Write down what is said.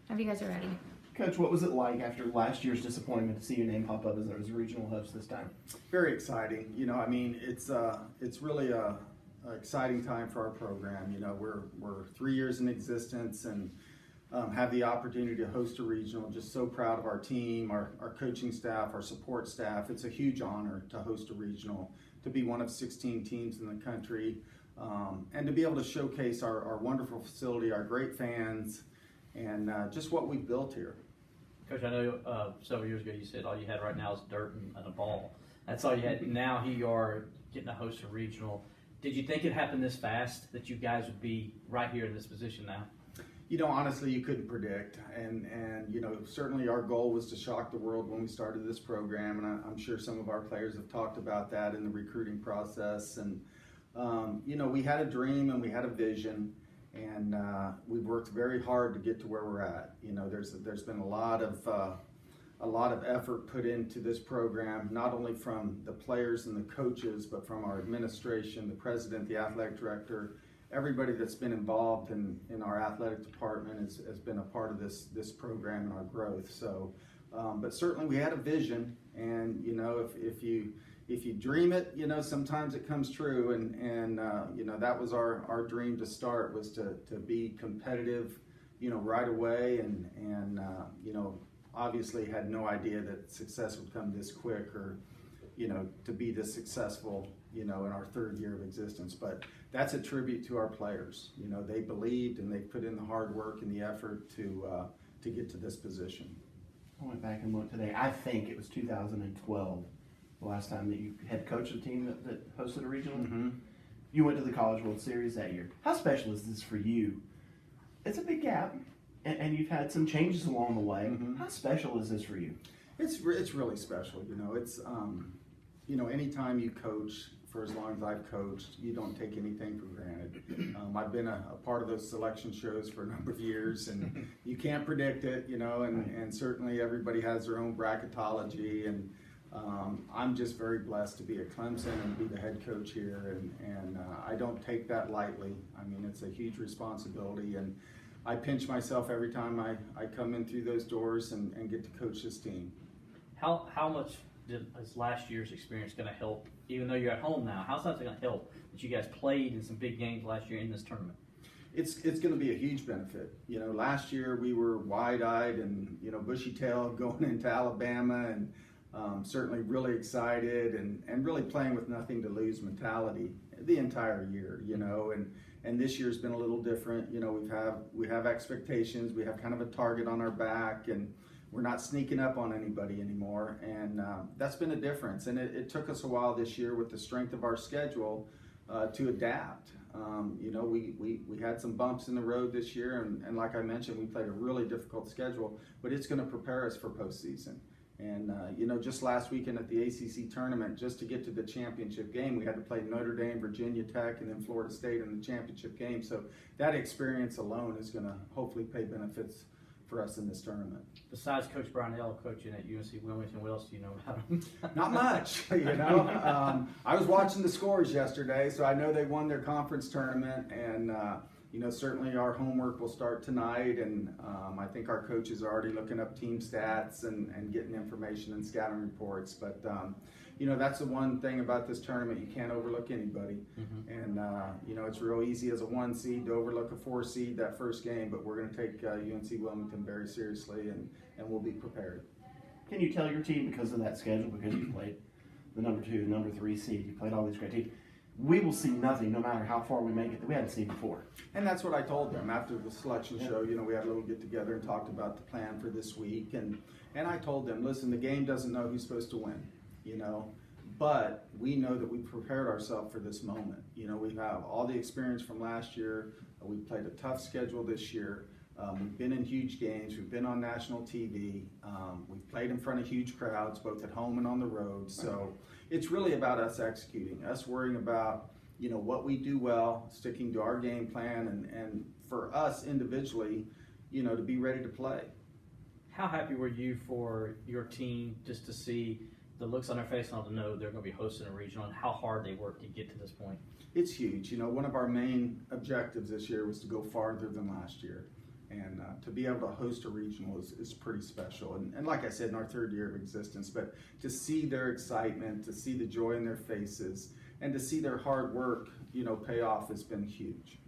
Have you guys are ready. Coach, what was it like after last year's disappointment to see your name pop up as a regional host this time? Very exciting. You know, I mean, it's really a exciting time for our program. You know, we're 3 years in existence and have the opportunity to host a regional. Just so proud of our team, our coaching staff, our support staff. It's a huge honor to host a regional, to be one of 16 teams in the country, and to be able to showcase our wonderful facility, our great fans, and just what we've built here. Coach, I know several years ago you said all you had right now is dirt and a ball. That's all you had. Now here you are getting to host a regional. Did you think it happened this fast, that you guys would be right here in this position now? You know, honestly, you couldn't predict. And you know, certainly our goal was to shock the world when we started this program. And I'm sure some of our players have talked about that in the recruiting process. And, you know, we had a dream and we had a vision. And we've worked very hard to get to where we're at. You know, there's been a lot of effort put into this program, not only from the players and the coaches, but from our administration, the president, the athletic director, everybody that's been involved in our athletic department has been a part of this program and our growth. So, but certainly we had a vision, and you know, if you dream it, you know, sometimes it comes true, and you know, that was our dream to start, was to be competitive, you know, right away, and you know, obviously had no idea that success would come this quick, or you know, to be this successful, you know, in our 3rd year of existence. But that's a tribute to our players. You know, they believed and they put in the hard work and the effort to get to this position. I went back and looked today. I think it was 2012, the last time that you head coached a team that hosted a regional. Mm-hmm. You went to the College World Series that year. How special is this for you? It's a big gap, and you've had some changes along the way. Mm-hmm. How special is this for you? It's really special. You know, it's you know, anytime you coach, for as long as I've coached, you don't take anything for granted. I've been a part of those selection shows for a number of years, and you can't predict it, you know, and certainly everybody has their own bracketology, and I'm just very blessed to be at Clemson and be the head coach here, and I don't take that lightly. I mean, it's a huge responsibility, and I pinch myself every time I come in through those doors and get to coach this team. How much is last year's experience going to help, even though you're at home now? How's that going to help that you guys played in some big games last year in this tournament? It's going to be a huge benefit. You know, last year we were wide-eyed and, you know, bushy-tailed going into Alabama, and certainly really excited and really playing with nothing to lose mentality the entire year, you know, and this year's been a little different. You know, we have expectations, we have kind of a target on our back, and we're not sneaking up on anybody anymore, and that's been a difference. And it took us a while this year with the strength of our schedule to adapt. You know, we had some bumps in the road this year, and like I mentioned, we played a really difficult schedule, but it's going to prepare us for postseason. And you know, just last weekend at the ACC tournament, just to get to the championship game, we had to play Notre Dame, Virginia Tech, and then Florida State in the championship game. So that experience alone is going to hopefully pay benefits for us in this tournament. Besides Coach Brownell coaching at UNC Wilmington, what else do you know about him? Not much, you know. I was watching the scores yesterday, so I know they won their conference tournament, and you know, certainly our homework will start tonight, and I think our coaches are already looking up team stats and getting information and scouting reports. But you know, that's the one thing about this tournament, you can't overlook anybody. Mm-hmm. And you know, it's real easy as a 1 seed to overlook a 4 seed that first game, but we're going to take UNC Wilmington very seriously, and we'll be prepared. Can you tell your team, because of that schedule, because you played the number 2, the number 3 seed, you played all these great teams, we will see nothing, no matter how far we make it, that we haven't seen before? And that's what I told them after the selection show. You know, we had a little get together and talked about the plan for this week, and I told them, listen, the game doesn't know who's supposed to win, you know, but we know that we prepared ourselves for this moment. You know, we have all the experience from last year. We played a tough schedule this year. We've been in huge games. We've been on national TV. We've played in front of huge crowds, both at home and on the road. So it's really about us executing, us worrying about, you know, what we do well, sticking to our game plan, and for us individually, you know, to be ready to play. How happy were you for your team just to see the looks on their face and to know they're going to be hosting a regional, and how hard they worked to get to this point? It's huge. You know, one of our main objectives this year was to go farther than last year. And to be able to host a regional is pretty special. And like I said, in our 3rd year of existence, but to see their excitement, to see the joy in their faces, and to see their hard work, pay off has been huge.